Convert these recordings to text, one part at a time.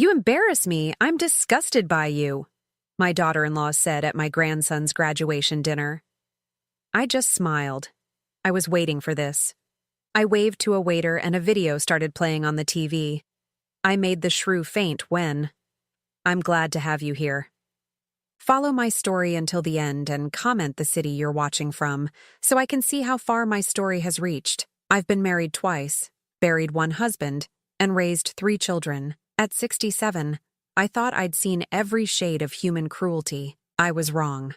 You embarrass me. I'm disgusted by you, my daughter-in-law said at my grandson's graduation dinner. I just smiled. I was waiting for this. I waved to a waiter and a video started playing on the TV. I made the shrew faint when. I'm glad to have you here. Follow my story until the end and comment the city you're watching from so I can see how far my story has reached. I've been married twice, buried one husband, and raised 3 children. At 67, I thought I'd seen every shade of human cruelty. I was wrong.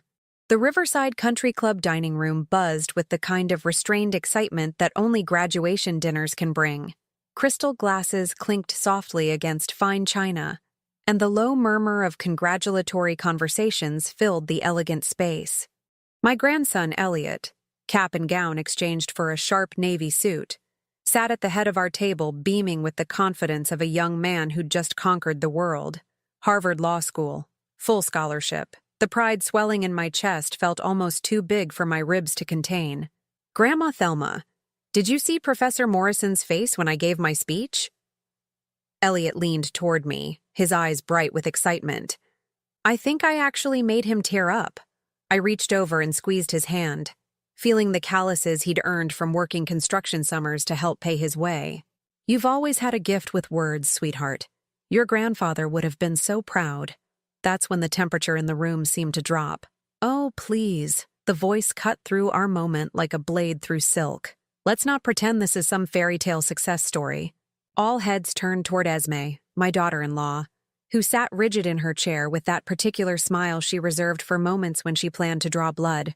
The Riverside Country Club dining room buzzed with the kind of restrained excitement that only graduation dinners can bring. Crystal glasses clinked softly against fine china, and the low murmur of congratulatory conversations filled the elegant space. My grandson, Elliot, cap and gown exchanged for a sharp navy suit, sat at the head of our table beaming with the confidence of a young man who'd just conquered the world. Harvard Law School, full scholarship. The pride swelling in my chest felt almost too big for my ribs to contain. Grandma Thelma, did you see Professor Morrison's face when I gave my speech? Elliot leaned toward me, his eyes bright with excitement. I think I actually made him tear up. I reached over and squeezed his hand, feeling the calluses he'd earned from working construction summers to help pay his way. You've always had a gift with words, sweetheart. Your grandfather would have been so proud. That's when the temperature in the room seemed to drop. Oh, please. The voice cut through our moment like a blade through silk. Let's not pretend this is some fairy tale success story. All heads turned toward Esme, my daughter-in-law, who sat rigid in her chair with that particular smile she reserved for moments when she planned to draw blood.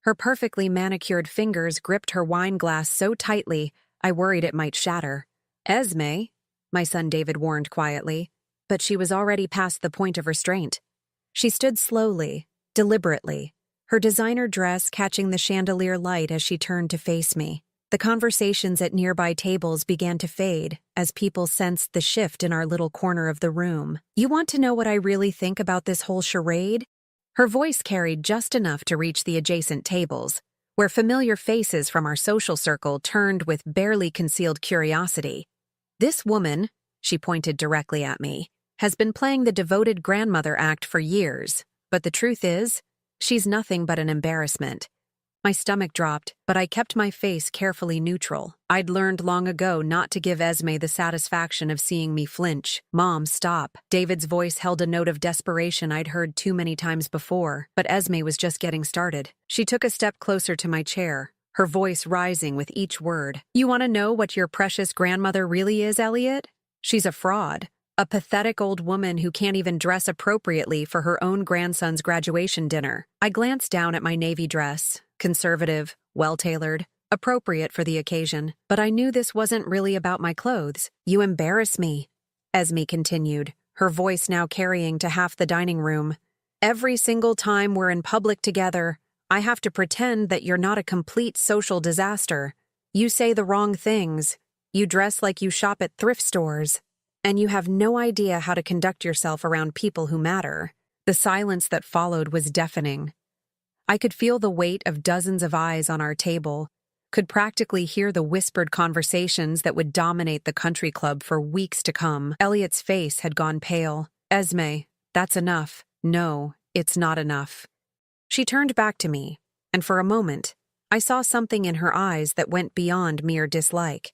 Her perfectly manicured fingers gripped her wine glass so tightly, I worried it might shatter. Esme, my son David warned quietly, but she was already past the point of restraint. She stood slowly, deliberately, her designer dress catching the chandelier light as she turned to face me. The conversations at nearby tables began to fade as people sensed the shift in our little corner of the room. You want to know what I really think about this whole charade? Her voice carried just enough to reach the adjacent tables, where familiar faces from our social circle turned with barely concealed curiosity. This woman, she pointed directly at me, has been playing the devoted grandmother act for years, but the truth is, she's nothing but an embarrassment. My stomach dropped, but I kept my face carefully neutral. I'd learned long ago not to give Esme the satisfaction of seeing me flinch. Mom, stop. David's voice held a note of desperation I'd heard too many times before, but Esme was just getting started. She took a step closer to my chair, her voice rising with each word. You want to know what your precious grandmother really is, Elliot? She's a fraud. A pathetic old woman who can't even dress appropriately for her own grandson's graduation dinner. I glanced down at my navy dress, conservative, well-tailored, appropriate for the occasion, but I knew this wasn't really about my clothes. You embarrass me, Esme continued, her voice now carrying to half the dining room. Every single time we're in public together, I have to pretend that you're not a complete social disaster. You say the wrong things, you dress like you shop at thrift stores, and you have no idea how to conduct yourself around people who matter. The silence that followed was deafening. I could feel the weight of dozens of eyes on our table, could practically hear the whispered conversations that would dominate the country club for weeks to come. Elliot's face had gone pale. Esme, that's enough. No, it's not enough. She turned back to me, and for a moment, I saw something in her eyes that went beyond mere dislike.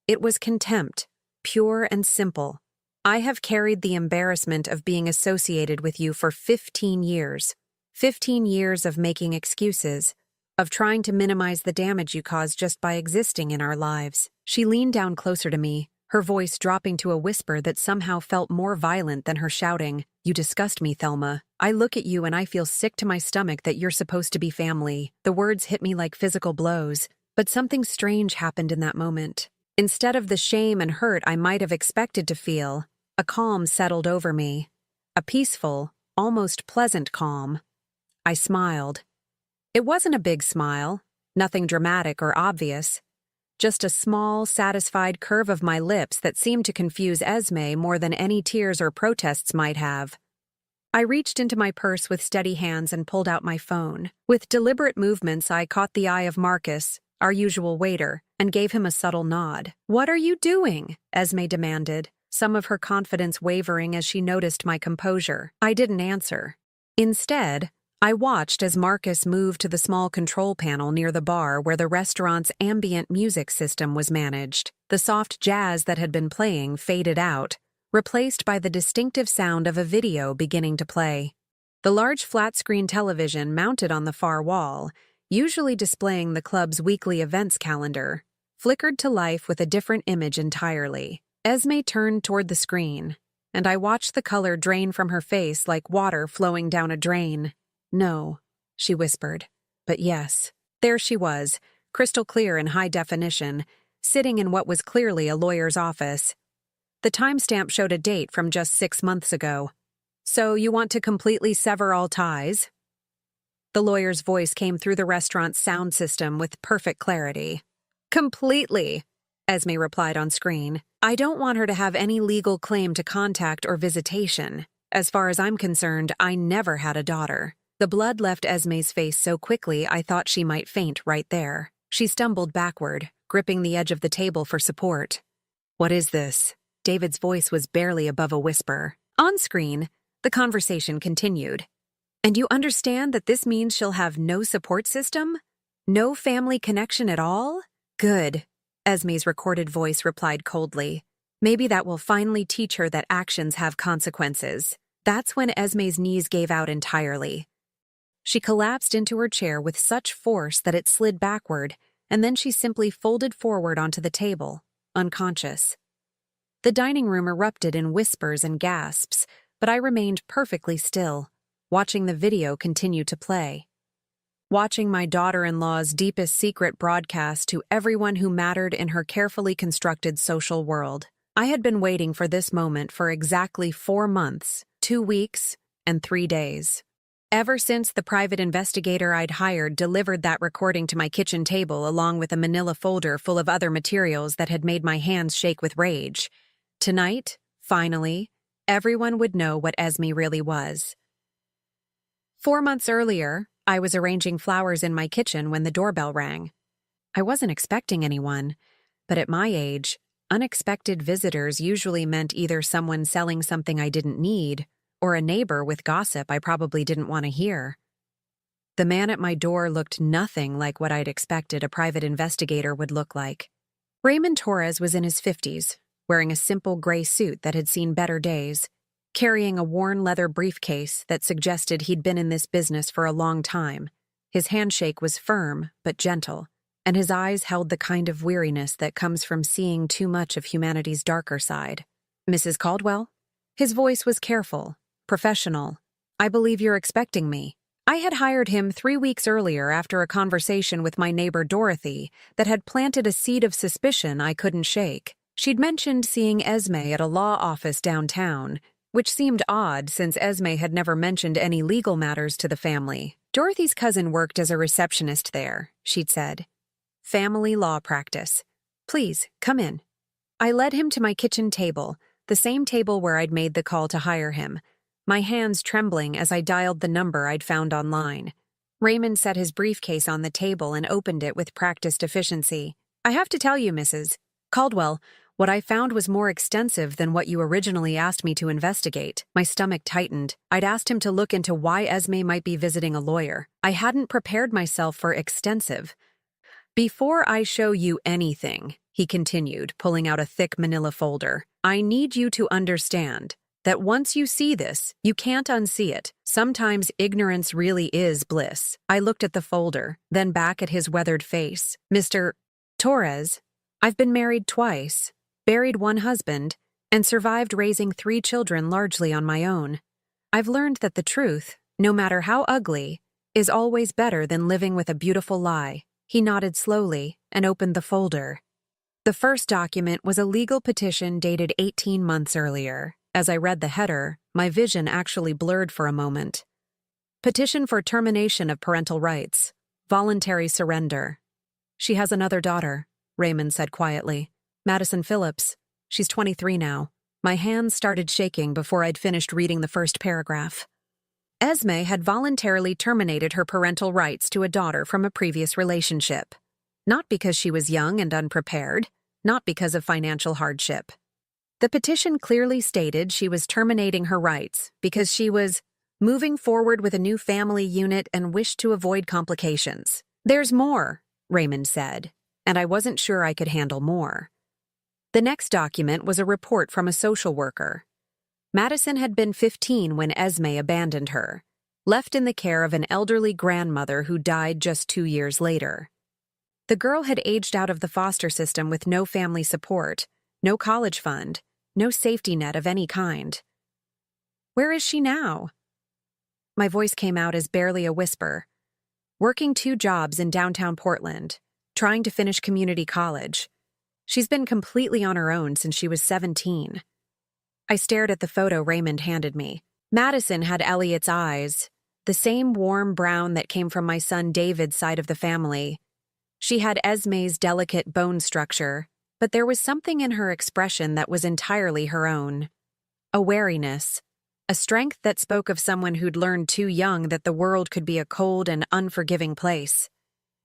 It was contempt. Pure and simple. I have carried the embarrassment of being associated with you for 15 years. 15 years of making excuses, of trying to minimize the damage you caused just by existing in our lives. She leaned down closer to me, her voice dropping to a whisper that somehow felt more violent than her shouting. You disgust me, Thelma. I look at you and I feel sick to my stomach that you're supposed to be family. The words hit me like physical blows, but something strange happened in that moment. Instead of the shame and hurt I might have expected to feel, a calm settled over me. A peaceful, almost pleasant calm. I smiled. It wasn't a big smile, nothing dramatic or obvious, just a small, satisfied curve of my lips that seemed to confuse Esme more than any tears or protests might have. I reached into my purse with steady hands and pulled out my phone. With deliberate movements, I caught the eye of Marcus, our usual waiter, and gave him a subtle nod. What are you doing? Esme demanded, some of her confidence wavering as she noticed my composure. I didn't answer. Instead, I watched as Marcus moved to the small control panel near the bar where the restaurant's ambient music system was managed. The soft jazz that had been playing faded out, replaced by the distinctive sound of a video beginning to play. The large flat-screen television mounted on the far wall, usually displaying the club's weekly events calendar, flickered to life with a different image entirely. Esme turned toward the screen, and I watched the color drain from her face like water flowing down a drain. "No," she whispered, "but yes." There she was, crystal clear in high definition, sitting in what was clearly a lawyer's office. The timestamp showed a date from just 6 months ago. "So you want to completely sever all ties?" The lawyer's voice came through the restaurant's sound system with perfect clarity. "Completely," Esme replied on screen. "I don't want her to have any legal claim to contact or visitation. As far as I'm concerned, I never had a daughter." The blood left Esme's face so quickly I thought she might faint right there. She stumbled backward, gripping the edge of the table for support. "What is this?" David's voice was barely above a whisper. On screen, the conversation continued. "And you understand that this means she'll have no support system? No family connection at all? Good," Esme's recorded voice replied coldly. "Maybe that will finally teach her that actions have consequences." That's when Esme's knees gave out entirely. She collapsed into her chair with such force that it slid backward, and then she simply folded forward onto the table, unconscious. The dining room erupted in whispers and gasps, but I remained perfectly still, watching the video continue to play. Watching my daughter-in-law's deepest secret broadcast to everyone who mattered in her carefully constructed social world. I had been waiting for this moment for exactly 4 months, 2 weeks, and 3 days. Ever since the private investigator I'd hired delivered that recording to my kitchen table along with a manila folder full of other materials that had made my hands shake with rage. Tonight, finally, everyone would know what Esme really was. 4 months earlier, I was arranging flowers in my kitchen when the doorbell rang. I wasn't expecting anyone, but at my age, unexpected visitors usually meant either someone selling something I didn't need or a neighbor with gossip I probably didn't want to hear. The man at my door looked nothing like what I'd expected a private investigator would look like. Raymond Torres was in his 50s, wearing a simple gray suit that had seen better days, carrying a worn leather briefcase that suggested he'd been in this business for a long time. His handshake was firm but gentle, and his eyes held the kind of weariness that comes from seeing too much of humanity's darker side. "Mrs. Caldwell?" His voice was careful, professional. "I believe you're expecting me." I had hired him 3 weeks earlier after a conversation with my neighbor Dorothy that had planted a seed of suspicion I couldn't shake. She'd mentioned seeing Esme at a law office downtown, which seemed odd since Esme had never mentioned any legal matters to the family. "Dorothy's cousin worked as a receptionist there," she'd said. "Family law practice. Please, come in." I led him to my kitchen table, the same table where I'd made the call to hire him, my hands trembling as I dialed the number I'd found online. Raymond set his briefcase on the table and opened it with practiced efficiency. "I have to tell you, Mrs. Caldwell, what I found was more extensive than what you originally asked me to investigate." My stomach tightened. I'd asked him to look into why Esme might be visiting a lawyer. I hadn't prepared myself for extensive. "Before I show you anything," he continued, pulling out a thick manila folder, "I need you to understand that once you see this, you can't unsee it. Sometimes ignorance really is bliss." I looked at the folder, then back at his weathered face. "Mr. Torres, I've been married twice, buried one husband, and survived raising 3 children largely on my own. I've learned that the truth, no matter how ugly, is always better than living with a beautiful lie." He nodded slowly and opened the folder. The first document was a legal petition dated 18 months earlier. As I read the header, my vision actually blurred for a moment. "Petition for termination of parental rights. Voluntary surrender." "She has another daughter," Raymond said quietly. "Madison Phillips. She's 23 now." My hands started shaking before I'd finished reading the first paragraph. Esme had voluntarily terminated her parental rights to a daughter from a previous relationship. Not because she was young and unprepared, not because of financial hardship. The petition clearly stated she was terminating her rights because she was moving forward with a new family unit and wished to avoid complications. "There's more," Raymond said, and I wasn't sure I could handle more. The next document was a report from a social worker. Madison had been 15 when Esme abandoned her, left in the care of an elderly grandmother who died just 2 years later. The girl had aged out of the foster system with no family support, no college fund, no safety net of any kind. "Where is she now?" My voice came out as barely a whisper. "Working 2 jobs in downtown Portland, trying to finish community college. She's been completely on her own since she was 17. I stared at the photo Raymond handed me. Madison had Elliot's eyes, the same warm brown that came from my son David's side of the family. She had Esme's delicate bone structure, but there was something in her expression that was entirely her own. A wariness, a strength that spoke of someone who'd learned too young that the world could be a cold and unforgiving place.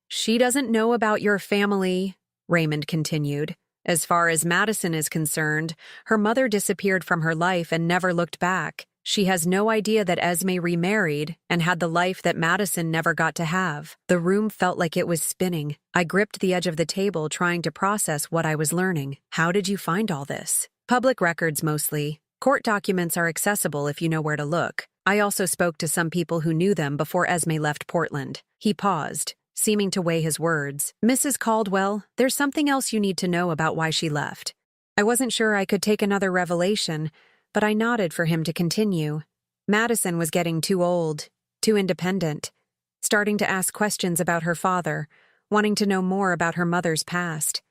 "She doesn't know about your family," Raymond continued. "As far as Madison is concerned, her mother disappeared from her life and never looked back. She has no idea that Esme remarried and had the life that Madison never got to have." The room felt like it was spinning. I gripped the edge of the table, trying to process what I was learning. "How did you find all this?" "Public records mostly. Court documents are accessible if you know where to look. I also spoke to some people who knew them before Esme left Portland." He paused, seeming to weigh his words. "Mrs. Caldwell, there's something else you need to know about why she left." I wasn't sure I could take another revelation, but I nodded for him to continue. Madison was getting too old, too independent, starting to ask questions about her father, wanting to know more about her mother's past.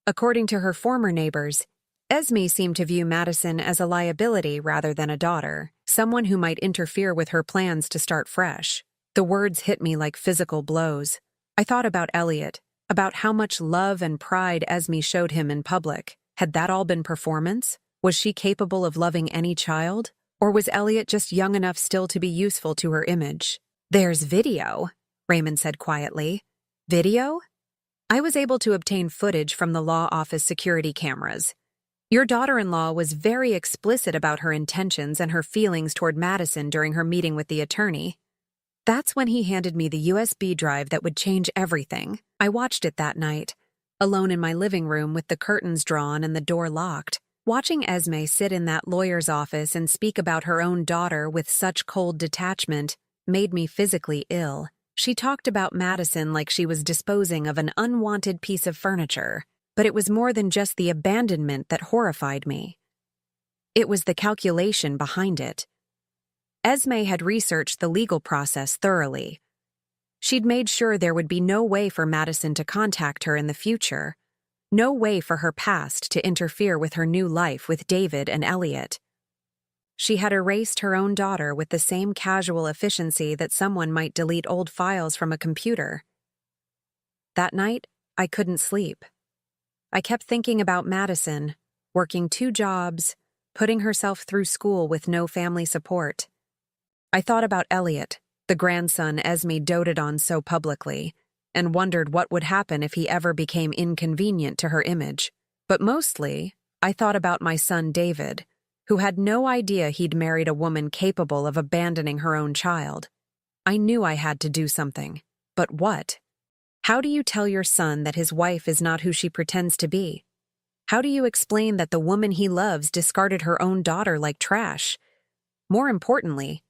According to her former neighbors, Esme seemed to view Madison as a liability rather than a daughter, someone who might interfere with her plans to start fresh. The words hit me like physical blows. I thought about Elliot, about how much love and pride Esme showed him in public. Had that all been performance? Was she capable of loving any child? Or was Elliot just young enough still to be useful to her image? "There's video," Raymond said quietly. "Video?" I was able to obtain footage from the law office security cameras. "Your daughter-in-law was very explicit about her intentions and her feelings toward Madison during her meeting with the attorney." That's when he handed me the USB drive that would change everything. I watched it that night, alone in my living room with the curtains drawn and the door locked. Watching Esme sit in that lawyer's office and speak about her own daughter with such cold detachment made me physically ill. She talked about Madison like she was disposing of an unwanted piece of furniture, but it was more than just the abandonment that horrified me. It was the calculation behind it. Esme had researched the legal process thoroughly. She'd made sure there would be no way for Madison to contact her in the future, no way for her past to interfere with her new life with David and Elliot. She had erased her own daughter with the same casual efficiency that someone might delete old files from a computer. That night, I couldn't sleep. I kept thinking about Madison, working 2 jobs, putting herself through school with no family support. I thought about Elliot, the grandson Esme doted on so publicly, and wondered what would happen if he ever became inconvenient to her image. But mostly, I thought about my son David, who had no idea he'd married a woman capable of abandoning her own child. I knew I had to do something. But what? How do you tell your son that his wife is not who she pretends to be? How do you explain that the woman he loves discarded her own daughter like trash? More importantly,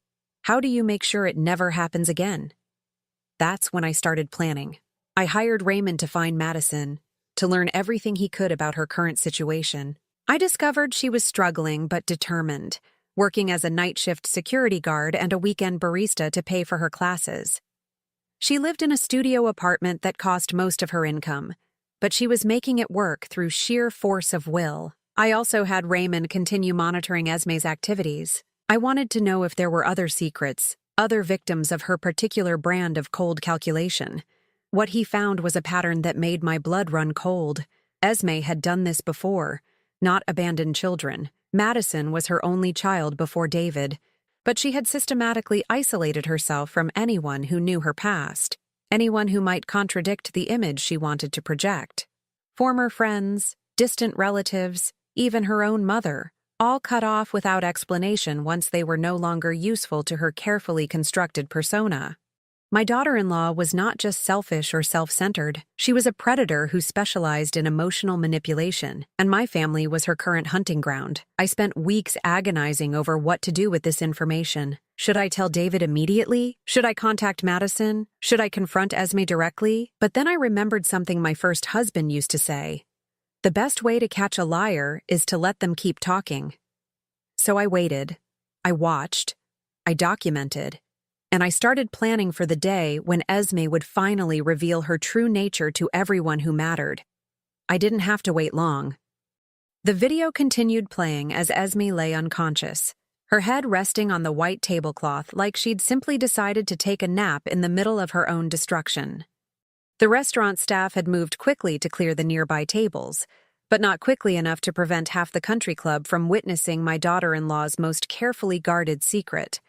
how do you make sure it never happens again? That's when I started planning. I hired Raymond to find Madison, to learn everything he could about her current situation. I discovered she was struggling but determined, working as a night shift security guard and a weekend barista to pay for her classes. She lived in a studio apartment that cost most of her income, but she was making it work through sheer force of will. I also had Raymond continue monitoring Esme's activities. I wanted to know if there were other secrets, other victims of her particular brand of cold calculation. What he found was a pattern that made my blood run cold. Esme had done this before, not abandoned children. Madison was her only child before David, but she had systematically isolated herself from anyone who knew her past, anyone who might contradict the image she wanted to project. Former friends, distant relatives, even her own mother, all cut off without explanation once they were no longer useful to her carefully constructed persona. My daughter-in-law was not just selfish or self-centered, she was a predator who specialized in emotional manipulation, and my family was her current hunting ground. I spent weeks agonizing over what to do with this information. Should I tell David immediately? Should I contact Madison? Should I confront Esme directly? But then I remembered something my first husband used to say. The best way to catch a liar is to let them keep talking. So I waited, I watched, I documented, and I started planning for the day when Esme would finally reveal her true nature to everyone who mattered. I didn't have to wait long. The video continued playing as Esme lay unconscious, her head resting on the white tablecloth like she'd simply decided to take a nap in the middle of her own destruction. The restaurant staff had moved quickly to clear the nearby tables, but not quickly enough to prevent half the country club from witnessing my daughter-in-law's most carefully guarded secret.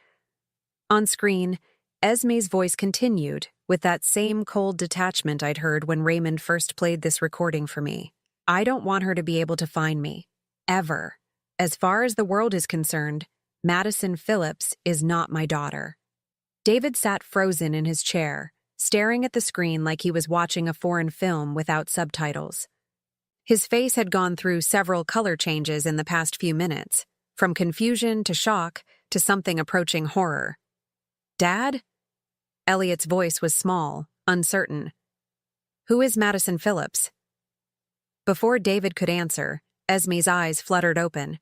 On screen, Esme's voice continued, with that same cold detachment I'd heard when Raymond first played this recording for me. I don't want her to be able to find me. Ever. As far as the world is concerned, Madison Phillips is not my daughter. David sat frozen in his chair, staring at the screen like he was watching a foreign film without subtitles. His face had gone through several color changes in the past few minutes, from confusion to shock to something approaching horror. Dad? Elliot's voice was small, uncertain. Who is Madison Phillips? Before David could answer, Esme's eyes fluttered open.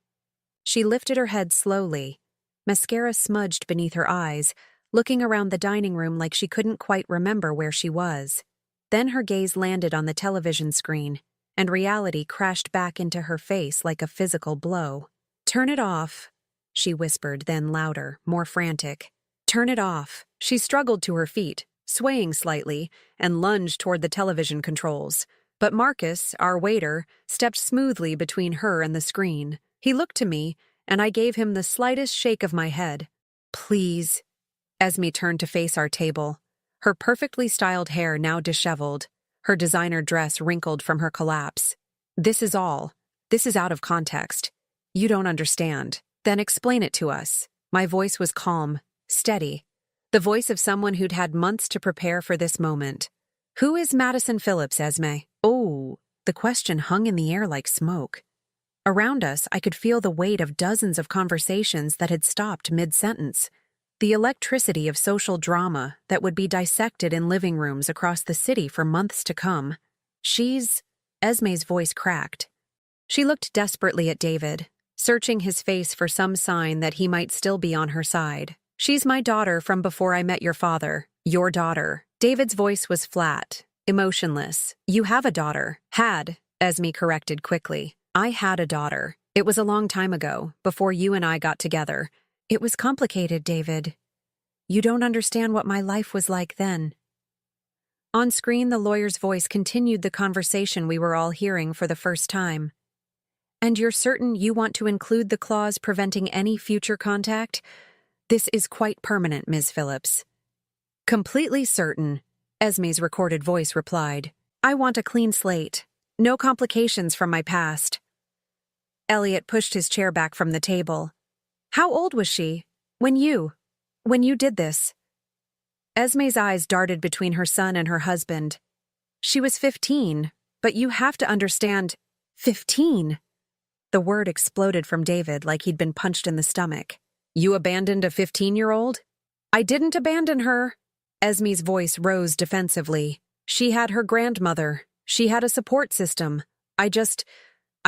She lifted her head slowly, mascara smudged beneath her eyes, looking around the dining room like she couldn't quite remember where she was. Then her gaze landed on the television screen, and reality crashed back into her face like a physical blow. Turn it off, she whispered, then louder, more frantic. Turn it off. She struggled to her feet, swaying slightly, and lunged toward the television controls. But Marcus, our waiter, stepped smoothly between her and the screen. He looked to me, and I gave him the slightest shake of my head. Please. Esme turned to face our table, her perfectly styled hair now disheveled, her designer dress wrinkled from her collapse. This is all. This is out of context. You don't understand. Then explain it to us. My voice was calm, steady, the voice of someone who'd had months to prepare for this moment. Who is Madison Phillips, Esme? Oh, the question hung in the air like smoke. Around us, I could feel the weight of dozens of conversations that had stopped mid-sentence, the electricity of social drama that would be dissected in living rooms across the city for months to come. Esme's voice cracked. She looked desperately at David, searching his face for some sign that he might still be on her side. She's my daughter from before I met your father. Your daughter. David's voice was flat, emotionless. You have a daughter. Had, Esme corrected quickly. I had a daughter. It was a long time ago, before you and I got together. It was complicated, David. You don't understand what my life was like then. On screen, the lawyer's voice continued the conversation we were all hearing for the first time. And you're certain you want to include the clause preventing any future contact? This is quite permanent, Ms. Phillips. Completely certain, Esme's recorded voice replied. I want a clean slate. No complications from my past. Elliot pushed his chair back from the table. How old was she? When you did this? Esme's eyes darted between her son and her husband. She was 15, but you have to understand. 15? The word exploded from David like he'd been punched in the stomach. You abandoned a 15-year-old? I didn't abandon her. Esme's voice rose defensively. She had her grandmother. She had a support system. I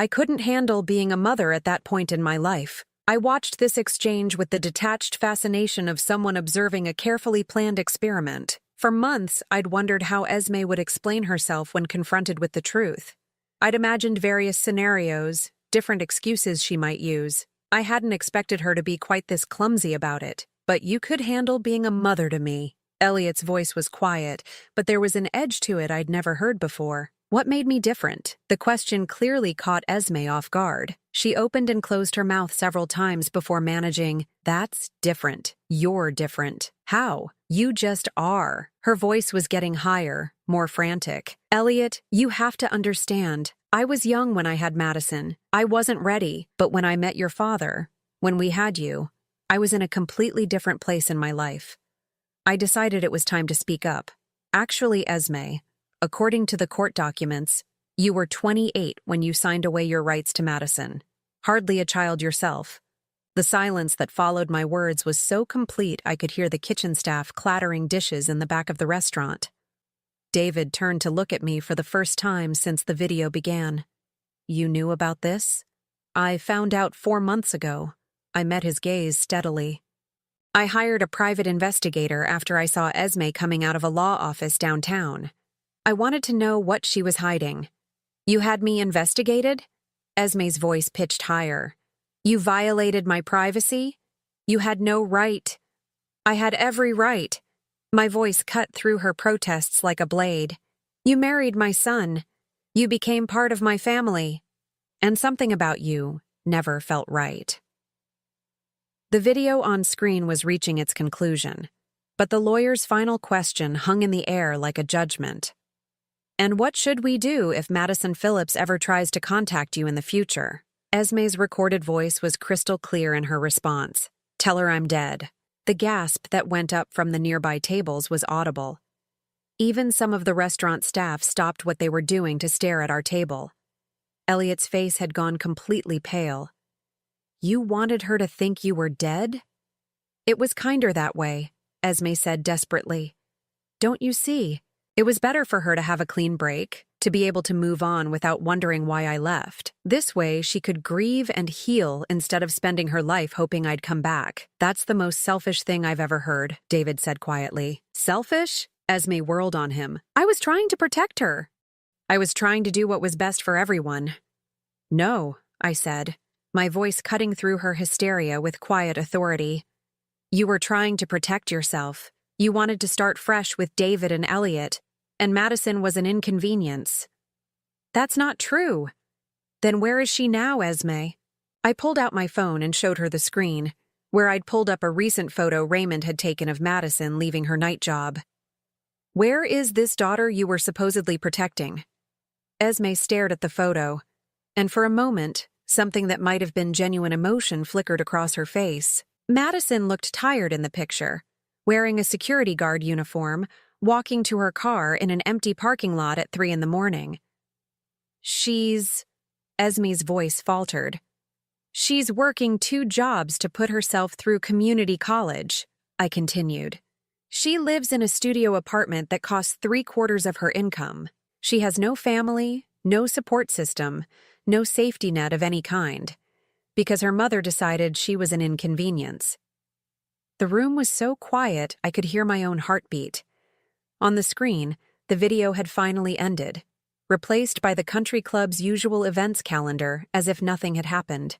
couldn't handle being a mother at that point in my life. I watched this exchange with the detached fascination of someone observing a carefully planned experiment. For months, I'd wondered how Esme would explain herself when confronted with the truth. I'd imagined various scenarios, different excuses she might use. I hadn't expected her to be quite this clumsy about it. But you could handle being a mother to me. Elliot's voice was quiet, but there was an edge to it I'd never heard before. What made me different? The question clearly caught Esme off guard. She opened and closed her mouth several times before managing, That's different. You're different. How? You just are. Her voice was getting higher, more frantic. Elliot, you have to understand. I was young when I had Madison. I wasn't ready, but when I met your father, when we had you, I was in a completely different place in my life. I decided it was time to speak up. Actually, Esme, according to the court documents, you were 28 when you signed away your rights to Madison. Hardly a child yourself. The silence that followed my words was so complete I could hear the kitchen staff clattering dishes in the back of the restaurant. David turned to look at me for the first time since the video began. You knew about this? I found out 4 months ago. I met his gaze steadily. I hired a private investigator after I saw Esme coming out of a law office downtown. I wanted to know what she was hiding. You had me investigated? Esme's voice pitched higher. You violated my privacy? You had no right. I had every right. My voice cut through her protests like a blade. You married my son. You became part of my family. And something about you never felt right. The video on screen was reaching its conclusion, but the lawyer's final question hung in the air like a judgment. And what should we do if Madison Phillips ever tries to contact you in the future? Esme's recorded voice was crystal clear in her response. Tell her I'm dead. The gasp that went up from the nearby tables was audible. Even some of the restaurant staff stopped what they were doing to stare at our table. Elliot's face had gone completely pale. You wanted her to think you were dead? It was kinder that way, Esme said desperately. Don't you see? It was better for her to have a clean break, to be able to move on without wondering why I left. This way, she could grieve and heal instead of spending her life hoping I'd come back. That's the most selfish thing I've ever heard, David said quietly. Selfish? Esme whirled on him. I was trying to protect her. I was trying to do what was best for everyone. No, I said, my voice cutting through her hysteria with quiet authority. You were trying to protect yourself. You wanted to start fresh with David and Elliot, and Madison was an inconvenience. That's not true. Then where is she now, Esme? I pulled out my phone and showed her the screen, where I'd pulled up a recent photo Raymond had taken of Madison leaving her night job. Where is this daughter you were supposedly protecting? Esme stared at the photo, and for a moment, something that might have been genuine emotion flickered across her face. Madison looked tired in the picture, wearing a security guard uniform, walking to her car in an empty parking lot at 3 a.m. Esme's voice faltered. She's working 2 jobs to put herself through community college, I continued. She lives in a studio apartment that costs 3/4 of her income. She has no family, no support system, no safety net of any kind, because her mother decided she was an inconvenience. The room was so quiet I could hear my own heartbeat. On the screen, the video had finally ended, replaced by the country club's usual events calendar as if nothing had happened.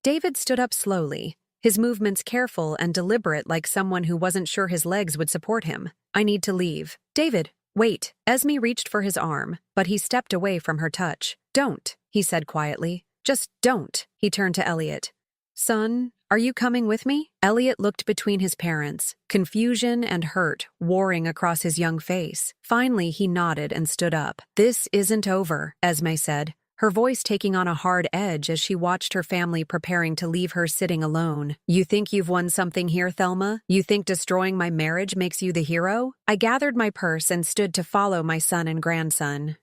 David stood up slowly, his movements careful and deliberate like someone who wasn't sure his legs would support him. I need to leave. David, wait. Esme reached for his arm, but he stepped away from her touch. Don't, he said quietly. Just don't. He turned to Elliot. Son, are you coming with me? Elliot looked between his parents, confusion and hurt warring across his young face. Finally, he nodded and stood up. This isn't over, Esme said, her voice taking on a hard edge as she watched her family preparing to leave her sitting alone. You think you've won something here, Thelma? You think destroying my marriage makes you the hero? I gathered my purse and stood to follow my son and grandson.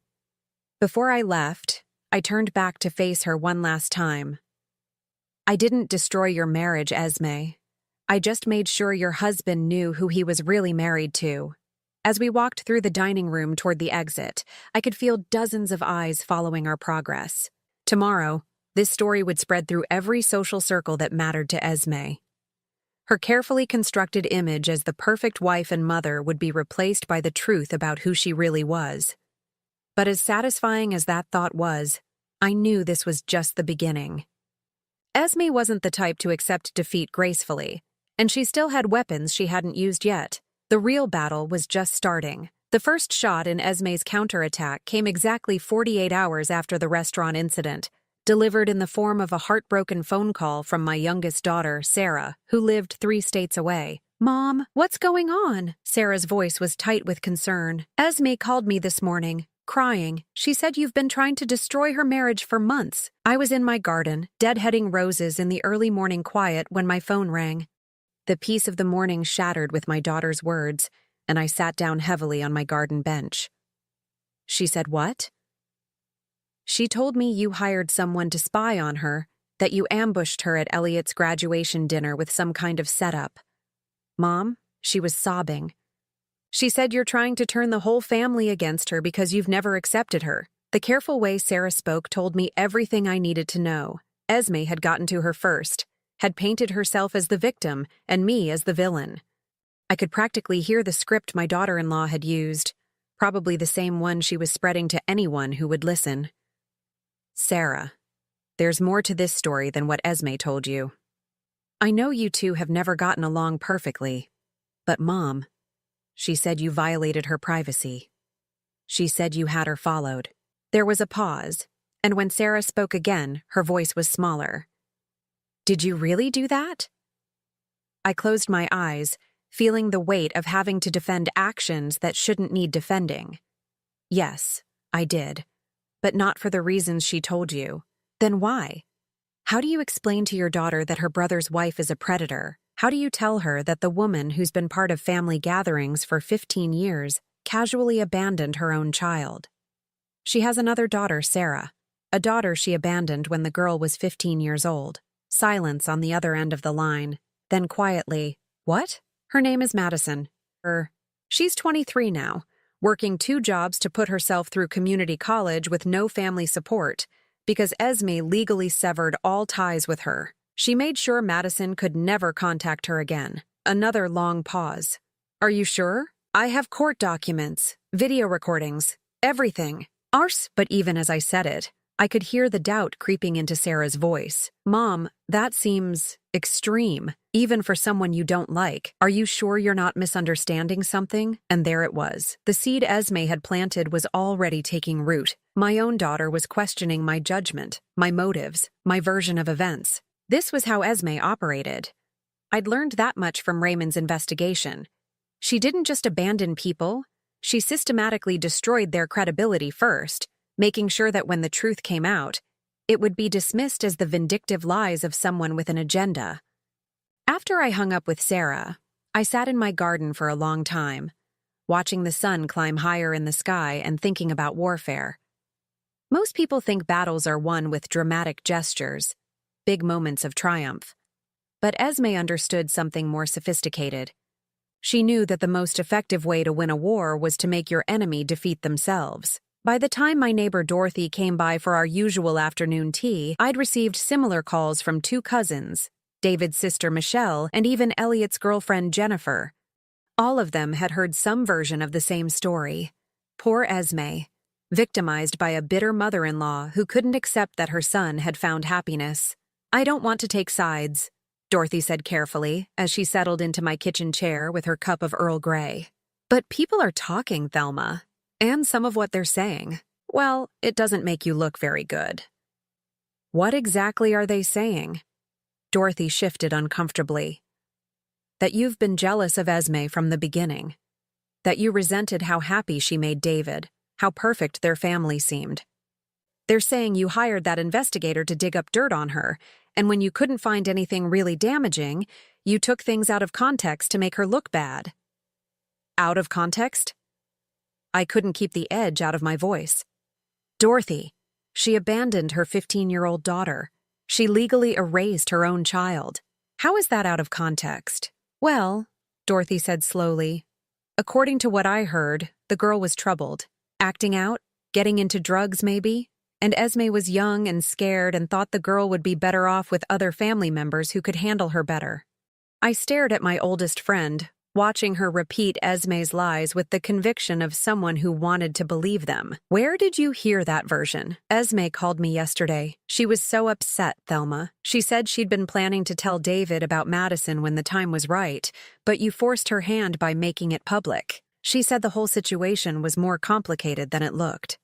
Before I left, I turned back to face her one last time. I didn't destroy your marriage, Esme. I just made sure your husband knew who he was really married to. As we walked through the dining room toward the exit, I could feel dozens of eyes following our progress. Tomorrow, this story would spread through every social circle that mattered to Esme. Her carefully constructed image as the perfect wife and mother would be replaced by the truth about who she really was. But as satisfying as that thought was, I knew this was just the beginning. Esme wasn't the type to accept defeat gracefully, and she still had weapons she hadn't used yet. The real battle was just starting. The first shot in Esme's counterattack came exactly 48 hours after the restaurant incident, delivered in the form of a heartbroken phone call from my youngest daughter, Sarah, who lived 3 states away. Mom, what's going on? Sarah's voice was tight with concern. Esme called me this morning. crying. She said you've been trying to destroy her marriage for months. I was in my garden, deadheading roses in the early morning quiet when my phone rang. The peace of the morning shattered with my daughter's words, and I sat down heavily on my garden bench. She said, "What?" She told me you hired someone to spy on her, that you ambushed her at Elliot's graduation dinner with some kind of setup. Mom, she was sobbing. She said you're trying to turn the whole family against her because you've never accepted her. The careful way Sarah spoke told me everything I needed to know. Esme had gotten to her first, had painted herself as the victim and me as the villain. I could practically hear the script my daughter-in-law had used, probably the same one she was spreading to anyone who would listen. Sarah, there's more to this story than what Esme told you. I know you two have never gotten along perfectly, but Mom, she said you violated her privacy. She said you had her followed. There was a pause, and when Sarah spoke again, her voice was smaller. Did you really do that? I closed my eyes, feeling the weight of having to defend actions that shouldn't need defending. Yes, I did, but not for the reasons she told you. Then why? How do you explain to your daughter that her brother's wife is a predator? How do you tell her that the woman who's been part of family gatherings for 15 years casually abandoned her own child? She has another daughter, Sarah, a daughter she abandoned when the girl was 15 years old. Silence on the other end of the line. Then quietly, "What?" Her name is Madison. She's 23 now, working 2 jobs to put herself through community college with no family support, because Esme legally severed all ties with her. She made sure Madison could never contact her again. Another long pause. Are you sure? I have court documents, video recordings, everything. Ours. But even as I said it, I could hear the doubt creeping into Sarah's voice. Mom, that seems extreme, even for someone you don't like. Are you sure you're not misunderstanding something? And there it was. The seed Esme had planted was already taking root. My own daughter was questioning my judgment, my motives, my version of events. This was how Esme operated. I'd learned that much from Raymond's investigation. She didn't just abandon people, she systematically destroyed their credibility first, making sure that when the truth came out, it would be dismissed as the vindictive lies of someone with an agenda. After I hung up with Sarah, I sat in my garden for a long time, watching the sun climb higher in the sky and thinking about warfare. Most people think battles are won with dramatic gestures, big moments of triumph. But Esme understood something more sophisticated. She knew that the most effective way to win a war was to make your enemy defeat themselves. By the time my neighbor Dorothy came by for our usual afternoon tea, I'd received similar calls from 2 cousins, David's sister Michelle, and even Elliot's girlfriend Jennifer. All of them had heard some version of the same story. Poor Esme, victimized by a bitter mother-in-law who couldn't accept that her son had found happiness. I don't want to take sides, Dorothy said carefully as she settled into my kitchen chair with her cup of Earl Grey. But people are talking, Thelma, and some of what they're saying, well, it doesn't make you look very good. What exactly are they saying? Dorothy shifted uncomfortably. That you've been jealous of Esme from the beginning. That you resented how happy she made David, how perfect their family seemed. They're saying you hired that investigator to dig up dirt on her, and when you couldn't find anything really damaging, you took things out of context to make her look bad. Out of context? I couldn't keep the edge out of my voice. Dorothy, she abandoned her 15-year-old daughter. She legally erased her own child. How is that out of context? Well, Dorothy said slowly, according to what I heard, the girl was troubled. Acting out, getting into drugs maybe, and Esme was young and scared and thought the girl would be better off with other family members who could handle her better. I stared at my oldest friend, watching her repeat Esme's lies with the conviction of someone who wanted to believe them. Where did you hear that version? Esme called me yesterday. She was so upset, Thelma. She said she'd been planning to tell David about Madison when the time was right, but you forced her hand by making it public. She said the whole situation was more complicated than it looked.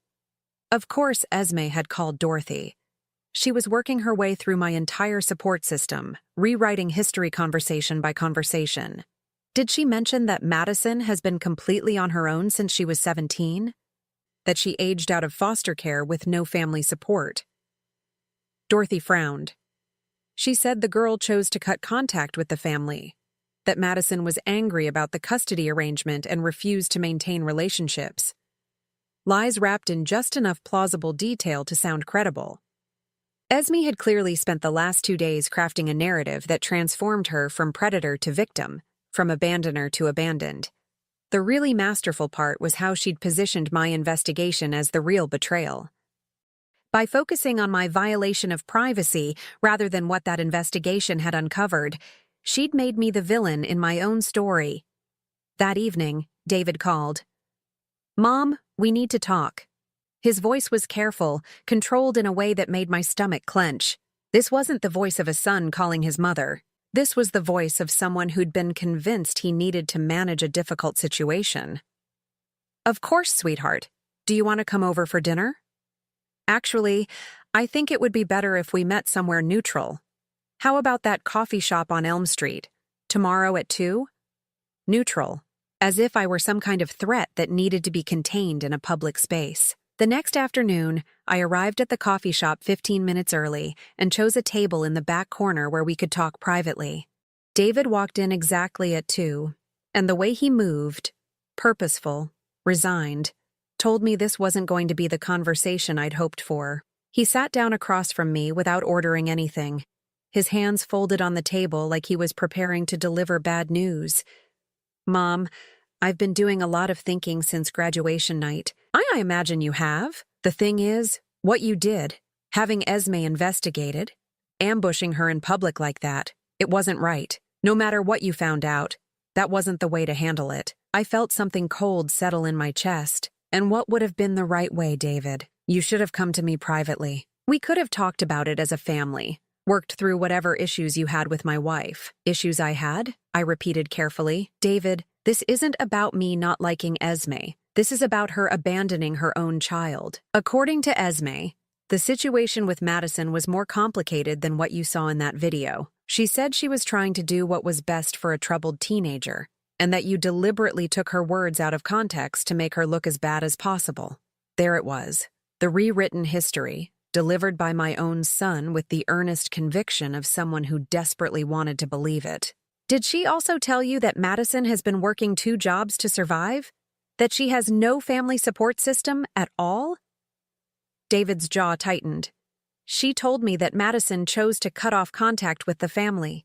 Of course, Esme had called Dorothy. She was working her way through my entire support system, rewriting history conversation by conversation. Did she mention that Madison has been completely on her own since she was 17? that she aged out of foster care with no family support. Dorothy frowned. She said the girl chose to cut contact with the family, that Madison was angry about the custody arrangement and refused to maintain relationships. Lies wrapped in just enough plausible detail to sound credible. Esme had clearly spent the last 2 days crafting a narrative that transformed her from predator to victim, from abandoner to abandoned. The really masterful part was how she'd positioned my investigation as the real betrayal. By focusing on my violation of privacy rather than what that investigation had uncovered, she'd made me the villain in my own story. That evening, David called. "Mom, we need to talk." His voice was careful, controlled in a way that made my stomach clench. This wasn't the voice of a son calling his mother. This was the voice of someone who'd been convinced he needed to manage a difficult situation. "Of course, sweetheart. Do you want to come over for dinner?" "Actually, I think it would be better if we met somewhere neutral. How about that coffee shop on Elm Street? Tomorrow at 2? Neutral, as if I were some kind of threat that needed to be contained in a public space. The next afternoon, I arrived at the coffee shop 15 minutes early and chose a table in the back corner where we could talk privately. David walked in exactly at 2, and the way he moved, purposeful, resigned, told me this wasn't going to be the conversation I'd hoped for. He sat down across from me without ordering anything, his hands folded on the table like he was preparing to deliver bad news. "Mom, I've been doing a lot of thinking since graduation night." I imagine you have. The thing is, what you did, having Esme investigated, ambushing her in public like that, it wasn't right. No matter what you found out, that wasn't the way to handle it. I felt something cold settle in my chest. And what would have been the right way, David? You should have come to me privately. We could have talked about it as a family, worked through whatever issues you had with my wife. Issues I had? I repeated carefully. David, this isn't about me not liking Esme. This is about her abandoning her own child. According to Esme, the situation with Madison was more complicated than what you saw in that video. She said she was trying to do what was best for a troubled teenager, and that you deliberately took her words out of context to make her look as bad as possible. There it was, the rewritten history, delivered by my own son with the earnest conviction of someone who desperately wanted to believe it. Did she also tell you that Madison has been working 2 jobs to survive? That she has no family support system at all? David's jaw tightened. She told me that Madison chose to cut off contact with the family,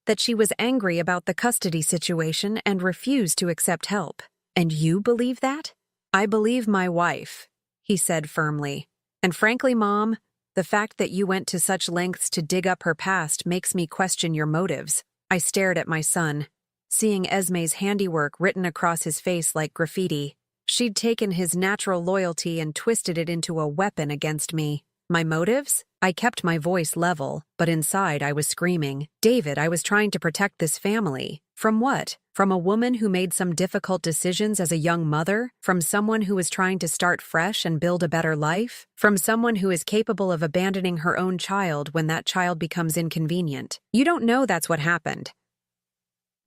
that she was angry about the custody situation and refused to accept help. And you believe that? I believe my wife, he said firmly. And frankly, Mom, the fact that you went to such lengths to dig up her past makes me question your motives. I stared at my son, seeing Esme's handiwork written across his face like graffiti. She'd taken his natural loyalty and twisted it into a weapon against me. My motives? I kept my voice level, but inside I was screaming. David, I was trying to protect this family. From what? From a woman who made some difficult decisions as a young mother? From someone who is trying to start fresh and build a better life? From someone who is capable of abandoning her own child when that child becomes inconvenient? You don't know that's what happened.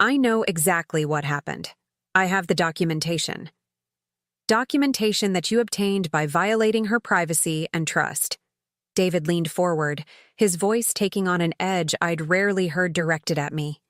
I know exactly what happened. I have the documentation. Documentation that you obtained by violating her privacy and trust. David leaned forward, his voice taking on an edge I'd rarely heard directed at me.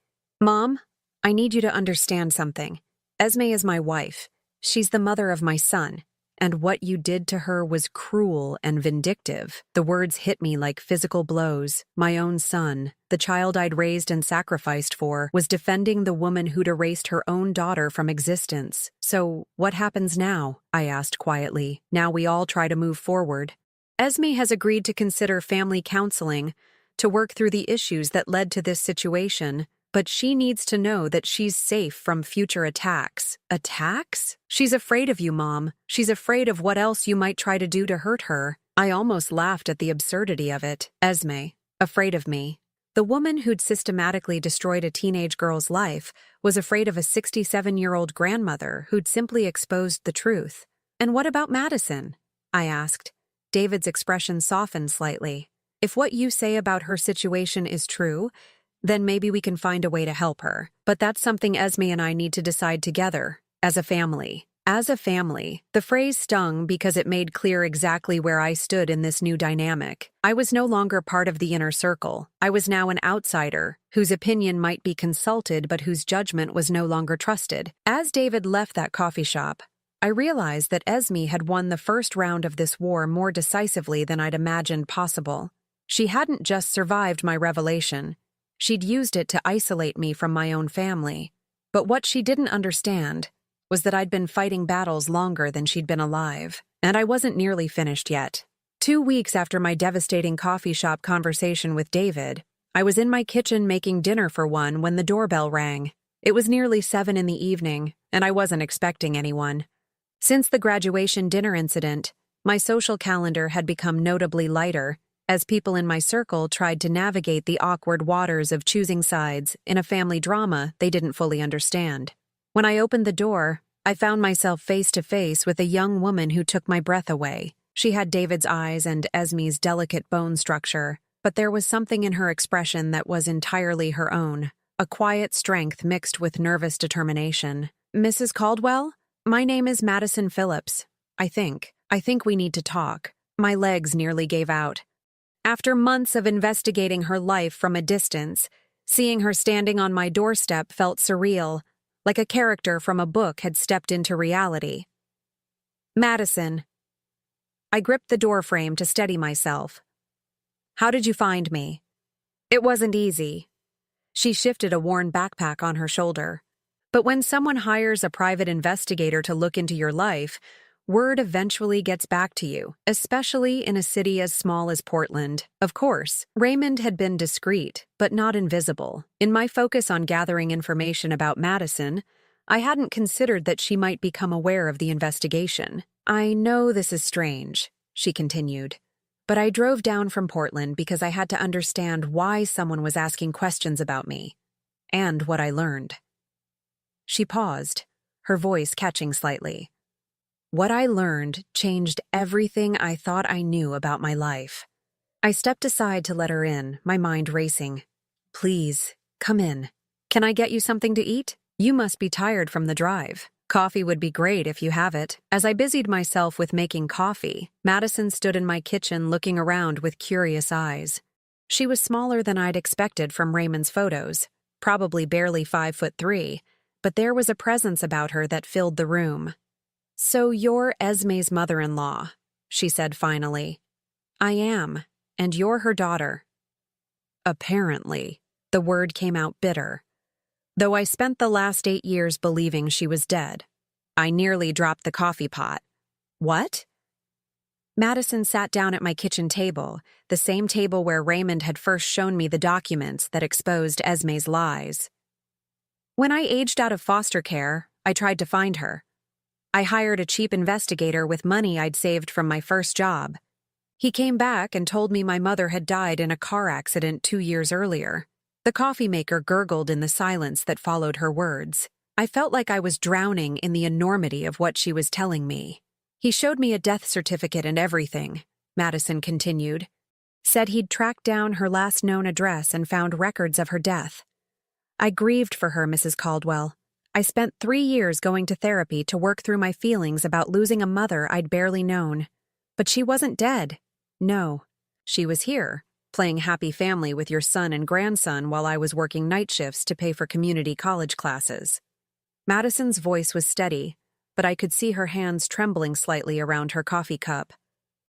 Mom, I need you to understand something. Esme is my wife. She's the mother of my son. And what you did to her was cruel and vindictive. The words hit me like physical blows. My own son, the child I'd raised and sacrificed for, was defending the woman who'd erased her own daughter from existence. So, what happens now? I asked quietly. Now we all try to move forward. Esme has agreed to consider family counseling, to work through the issues that led to this situation, but she needs to know that she's safe from future attacks. Attacks? She's afraid of you, Mom. She's afraid of what else you might try to do to hurt her. I almost laughed at the absurdity of it. Esme, afraid of me. The woman who'd systematically destroyed a teenage girl's life was afraid of a 67-year-old grandmother who'd simply exposed the truth. And what about Madison? I asked. David's expression softened slightly. If what you say about her situation is true, then maybe we can find a way to help her. But that's something Esme and I need to decide together, as a family. As a family, the phrase stung because it made clear exactly where I stood in this new dynamic. I was no longer part of the inner circle. I was now an outsider, whose opinion might be consulted but whose judgment was no longer trusted. As David left that coffee shop, I realized that Esme had won the first round of this war more decisively than I'd imagined possible. She hadn't just survived my revelation. She'd used it to isolate me from my own family. But what she didn't understand was that I'd been fighting battles longer than she'd been alive, and I wasn't nearly finished yet. 2 weeks after my devastating coffee shop conversation with David, I was in my kitchen making dinner for one when the doorbell rang. It was nearly 7 in the evening, and I wasn't expecting anyone. Since the graduation dinner incident, my social calendar had become notably lighter, as people in my circle tried to navigate the awkward waters of choosing sides in a family drama they didn't fully understand. When I opened the door, I found myself face to face with a young woman who took my breath away. She had David's eyes and Esme's delicate bone structure, but there was something in her expression that was entirely her own, a quiet strength mixed with nervous determination. "Mrs. Caldwell? My name is Madison Phillips. I think we need to talk." My legs nearly gave out. After months of investigating her life from a distance, seeing her standing on my doorstep felt surreal, like a character from a book had stepped into reality. "Madison." I gripped the doorframe to steady myself. "How did you find me?" "It wasn't easy." She shifted a worn backpack on her shoulder. "But when someone hires a private investigator to look into your life, word eventually gets back to you, especially in a city as small as Portland. Of course, Raymond had been discreet, but not invisible. In my focus on gathering information about Madison, I hadn't considered that she might become aware of the investigation. "I know this is strange," she continued, "but I drove down from Portland because I had to understand why someone was asking questions about me, and what I learned." She paused, her voice catching slightly. "What I learned changed everything I thought I knew about my life." I stepped aside to let her in, my mind racing. "Please, come in. Can I get you something to eat? You must be tired from the drive. Coffee would be great if you have it." As I busied myself with making coffee, Madison stood in my kitchen looking around with curious eyes. She was smaller than I'd expected from Raymond's photos, probably barely 5'3", but there was a presence about her that filled the room. "So you're Esme's mother-in-law," she said finally. "I am, and you're her daughter." Apparently, the word came out bitter. Though I spent the last 8 years believing she was dead, I nearly dropped the coffee pot. "What?" Madison sat down at my kitchen table, the same table where Raymond had first shown me the documents that exposed Esme's lies. "When I aged out of foster care, I tried to find her. I hired a cheap investigator with money I'd saved from my first job. He came back and told me my mother had died in a car accident 2 years earlier." The coffee maker gurgled in the silence that followed her words. I felt like I was drowning in the enormity of what she was telling me. "He showed me a death certificate and everything," Madison continued. "Said he'd tracked down her last known address and found records of her death. I grieved for her, Mrs. Caldwell. I spent 3 years going to therapy to work through my feelings about losing a mother I'd barely known. But she wasn't dead. No, she was here, playing happy family with your son and grandson while I was working night shifts to pay for community college classes." Madison's voice was steady, but I could see her hands trembling slightly around her coffee cup.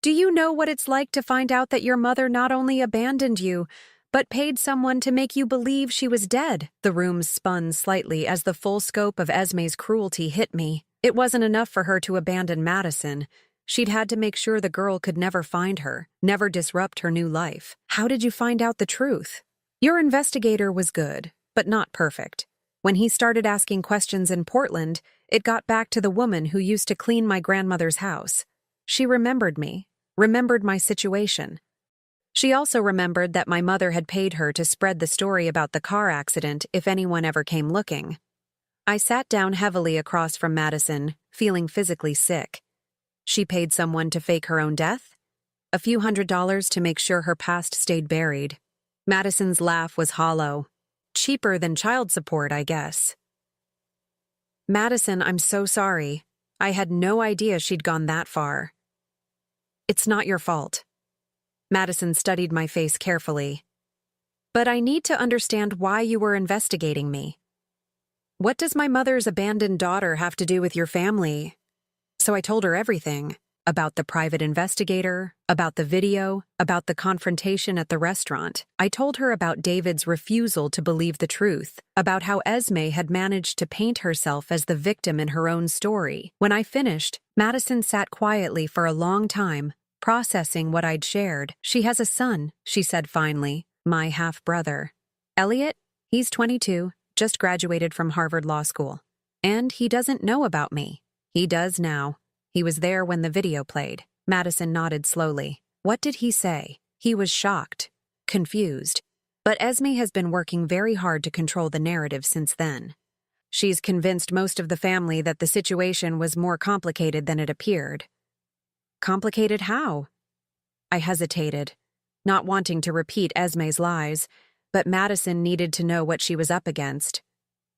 "Do you know what it's like to find out that your mother not only abandoned you, but paid someone to make you believe she was dead?" The room spun slightly as the full scope of Esme's cruelty hit me. It wasn't enough for her to abandon Madison. She'd had to make sure the girl could never find her, never disrupt her new life. "How did you find out the truth?" "Your investigator was good, but not perfect. When he started asking questions in Portland, it got back to the woman who used to clean my grandmother's house. She remembered me, remembered my situation. She also remembered that my mother had paid her to spread the story about the car accident if anyone ever came looking." I sat down heavily across from Madison, feeling physically sick. She paid someone to fake her own death? A few $100s to make sure her past stayed buried. Madison's laugh was hollow. "Cheaper than child support, I guess." "Madison, I'm so sorry. I had no idea she'd gone that far. It's not your fault. Madison studied my face carefully. But I need to understand why you were investigating me. What does my mother's abandoned daughter have to do with your family? So I told her everything. About the private investigator, about the video, about the confrontation at the restaurant. I told her about David's refusal to believe the truth, about how Esme had managed to paint herself as the victim in her own story. When I finished, Madison sat quietly for a long time, processing what I'd shared. She has a son, she said finally, my half-brother. Elliot? He's 22, just graduated from Harvard Law School. And he doesn't know about me. He does now. He was there when the video played. Madison nodded slowly. What did he say? He was shocked, confused. But Esme has been working very hard to control the narrative since then. She's convinced most of the family that the situation was more complicated than it appeared. Complicated how? I hesitated, not wanting to repeat Esme's lies, but Madison needed to know what she was up against.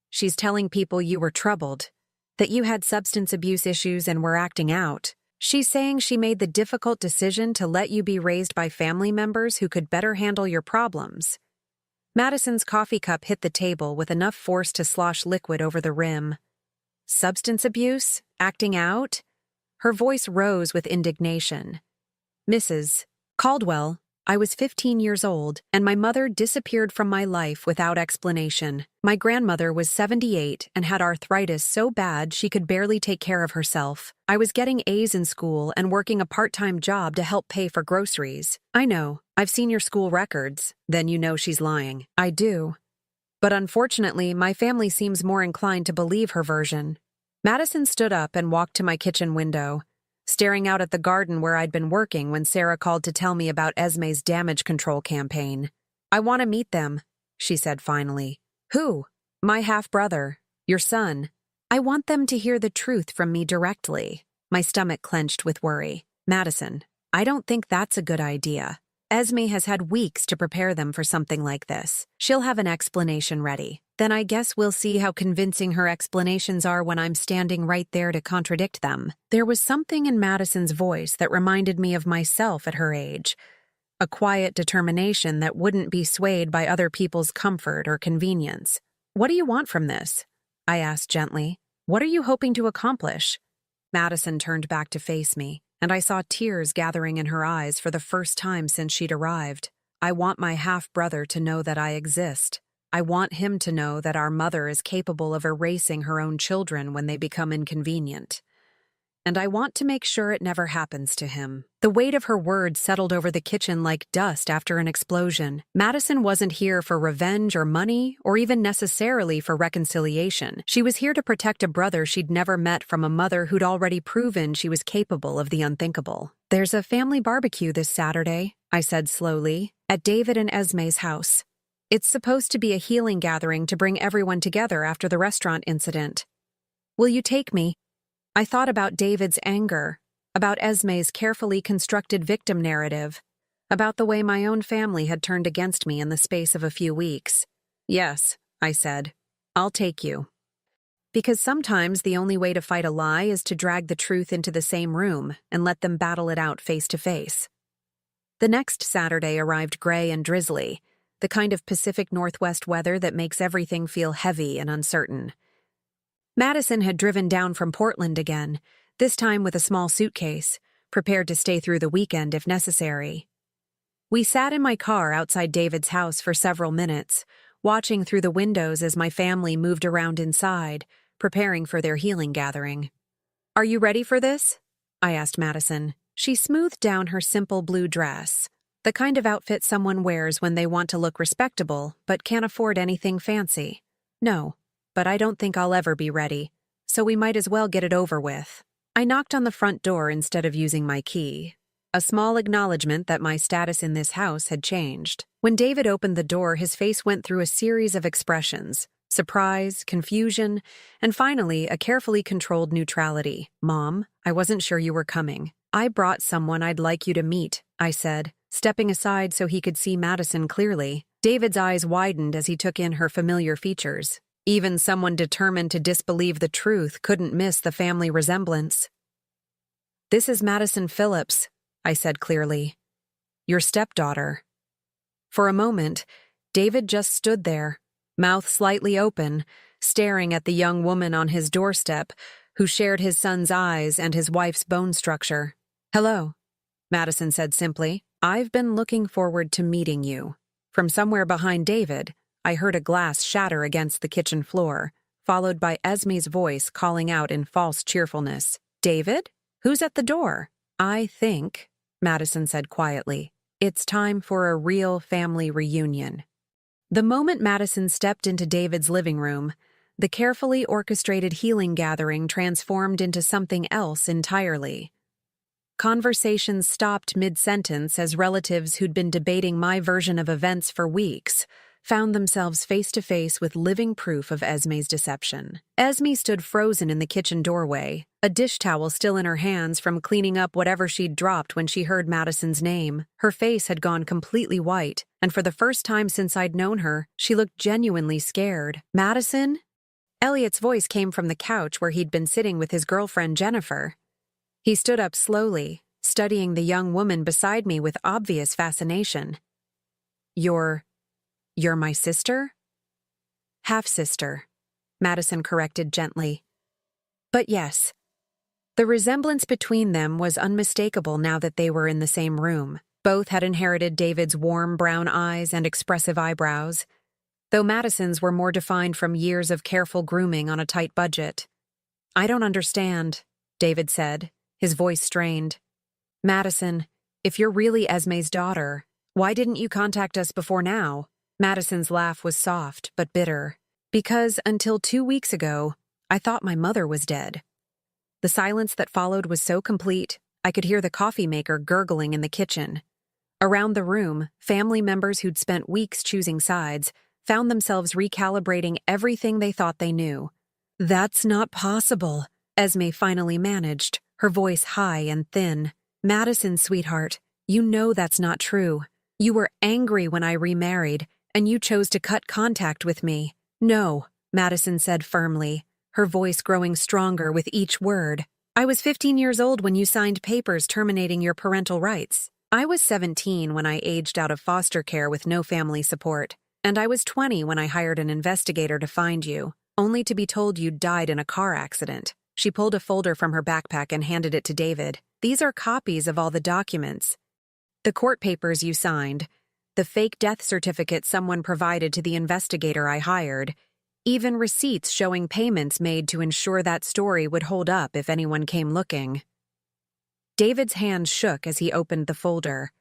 She's telling people you were troubled, that you had substance abuse issues and were acting out. She's saying she made the difficult decision to let you be raised by family members who could better handle your problems. Madison's coffee cup hit the table with enough force to slosh liquid over the rim. Substance abuse? Acting out? Her voice rose with indignation. Mrs. Caldwell, I was 15 years old, and my mother disappeared from my life without explanation. My grandmother was 78 and had arthritis so bad she could barely take care of herself. I was getting A's in school and working a part-time job to help pay for groceries. I know, I've seen your school records. Then you know she's lying. I do. But unfortunately, my family seems more inclined to believe her version. Madison stood up and walked to my kitchen window, staring out at the garden where I'd been working when Sarah called to tell me about Esme's damage control campaign. I want to meet them, she said finally. Who? My half-brother, your son. I want them to hear the truth from me directly. My stomach clenched with worry. Madison, I don't think that's a good idea. Esme has had weeks to prepare them for something like this. She'll have an explanation ready. Then I guess we'll see how convincing her explanations are when I'm standing right there to contradict them. There was something in Madison's voice that reminded me of myself at her age. A quiet determination that wouldn't be swayed by other people's comfort or convenience. What do you want from this? I asked gently. What are you hoping to accomplish? Madison turned back to face me, and I saw tears gathering in her eyes for the first time since she'd arrived. I want my half-brother to know that I exist. I want him to know that our mother is capable of erasing her own children when they become inconvenient. And I want to make sure it never happens to him. The weight of her words settled over the kitchen like dust after an explosion. Madison wasn't here for revenge or money, or even necessarily for reconciliation. She was here to protect a brother she'd never met from a mother who'd already proven she was capable of the unthinkable. There's a family barbecue this Saturday, I said slowly, at David and Esme's house. It's supposed to be a healing gathering to bring everyone together after the restaurant incident. Will you take me? I thought about David's anger, about Esme's carefully constructed victim narrative, about the way my own family had turned against me in the space of a few weeks. Yes, I said, I'll take you. Because sometimes the only way to fight a lie is to drag the truth into the same room and let them battle it out face to face. The next Saturday arrived gray and drizzly, the kind of Pacific Northwest weather that makes everything feel heavy and uncertain. Madison had driven down from Portland again, this time with a small suitcase, prepared to stay through the weekend if necessary. We sat in my car outside David's house for several minutes, watching through the windows as my family moved around inside, preparing for their healing gathering. Are you ready for this? I asked Madison. She smoothed down her simple blue dress, the kind of outfit someone wears when they want to look respectable but can't afford anything fancy. No. But I don't think I'll ever be ready, so we might as well get it over with. I knocked on the front door instead of using my key, a small acknowledgement that my status in this house had changed. When David opened the door, his face went through a series of expressions: surprise, confusion, and finally a carefully controlled neutrality. Mom, I wasn't sure you were coming. I brought someone I'd like you to meet, I said, stepping aside so he could see Madison clearly. David's eyes widened as he took in her familiar features. Even someone determined to disbelieve the truth couldn't miss the family resemblance. "This is Madison Phillips," I said clearly. "Your stepdaughter." For a moment, David just stood there, mouth slightly open, staring at the young woman on his doorstep who shared his son's eyes and his wife's bone structure. "Hello," Madison said simply. "I've been looking forward to meeting you." From somewhere behind David, I heard a glass shatter against the kitchen floor, followed by Esme's voice calling out in false cheerfulness. "David? Who's at the door?" "I think," Madison said quietly, "it's time for a real family reunion." The moment Madison stepped into David's living room, the carefully orchestrated healing gathering transformed into something else entirely. Conversations stopped mid-sentence as relatives who'd been debating my version of events for weeks found themselves face-to-face with living proof of Esme's deception. Esme stood frozen in the kitchen doorway, a dish towel still in her hands from cleaning up whatever she'd dropped when she heard Madison's name. Her face had gone completely white, and for the first time since I'd known her, she looked genuinely scared. "Madison?" Elliot's voice came from the couch where he'd been sitting with his girlfriend Jennifer. He stood up slowly, studying the young woman beside me with obvious fascination. You're my sister?" "Half-sister," Madison corrected gently. But yes, the resemblance between them was unmistakable now that they were in the same room. Both had inherited David's warm brown eyes and expressive eyebrows, though Madison's were more defined from years of careful grooming on a tight budget. "I don't understand," David said, his voice strained. "Madison, if you're really Esme's daughter, why didn't you contact us before now?" Madison's laugh was soft but bitter. "Because until 2 weeks ago, I thought my mother was dead." The silence that followed was so complete, I could hear the coffee maker gurgling in the kitchen. Around the room, family members who'd spent weeks choosing sides found themselves recalibrating everything they thought they knew. "That's not possible," Esme finally managed, her voice high and thin. "Madison, sweetheart, you know that's not true. You were angry when I remarried, and you chose to cut contact with me." "No," Madison said firmly, her voice growing stronger with each word. "I was 15 years old when you signed papers terminating your parental rights. I was 17 when I aged out of foster care with no family support, and I was 20 when I hired an investigator to find you, only to be told you'd died in a car accident." She pulled a folder from her backpack and handed it to David. "These are copies of all the documents. The court papers you signed, the fake death certificate someone provided to the investigator I hired, even receipts showing payments made to ensure that story would hold up if anyone came looking." David's hand shook as he opened the folder.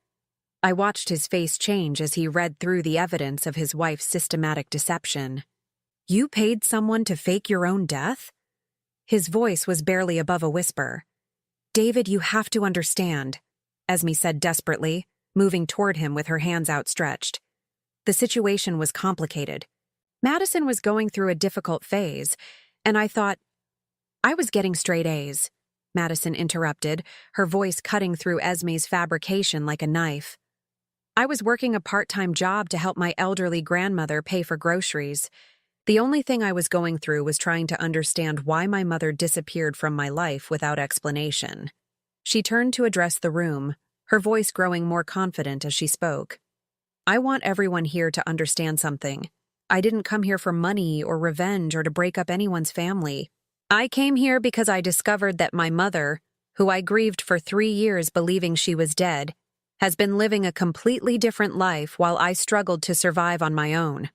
I watched his face change as he read through the evidence of his wife's systematic deception. "You paid someone to fake your own death?" His voice was barely above a whisper. "David, you have to understand," Esme said desperately, moving toward him with her hands outstretched. The situation was complicated. Madison was going through a difficult phase, and I thought, "I was getting straight A's," Madison interrupted, her voice cutting through Esme's fabrication like a knife. "I was working a part-time job to help my elderly grandmother pay for groceries. The only thing I was going through was trying to understand why my mother disappeared from my life without explanation." She turned to address the room, her voice growing more confident as she spoke. "I want everyone here to understand something. I didn't come here for money or revenge or to break up anyone's family. I came here because I discovered that my mother, who I grieved for 3 years believing she was dead, has been living a completely different life while I struggled to survive on my own."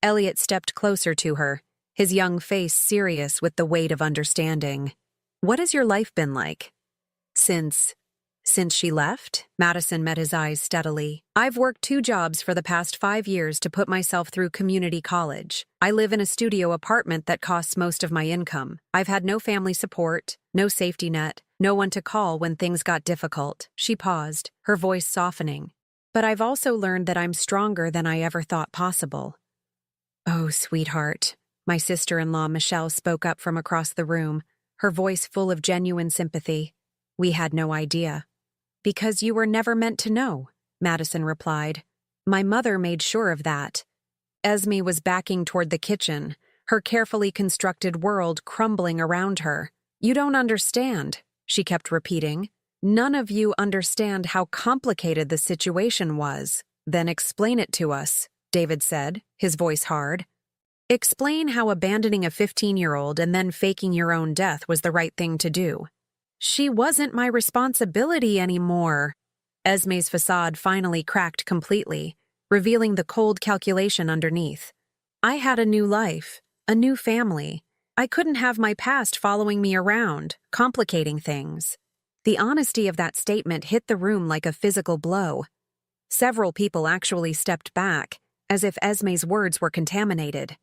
Elliot stepped closer to her, his young face serious with the weight of understanding. "What has your life been like?" Since she left?" Madison met his eyes steadily. "I've worked 2 jobs for the past 5 years to put myself through community college. I live in a studio apartment that costs most of my income. I've had no family support, no safety net, no one to call when things got difficult." She paused, her voice softening. "But I've also learned that I'm stronger than I ever thought possible." "Oh, sweetheart," my sister-in-law Michelle spoke up from across the room, her voice full of genuine sympathy. "We had no idea." "Because you were never meant to know," Madison replied. "My mother made sure of that." Esme was backing toward the kitchen, her carefully constructed world crumbling around her. "You don't understand," she kept repeating. "None of you understand how complicated the situation was." "Then explain it to us," David said, his voice hard. "Explain how abandoning a 15-year-old and then faking your own death was the right thing to do." "She wasn't my responsibility anymore." Esme's facade finally cracked completely, revealing the cold calculation underneath. "I had a new life, a new family. I couldn't have my past following me around, complicating things." The honesty of that statement hit the room like a physical blow. Several people actually stepped back, as if Esme's words were contaminated.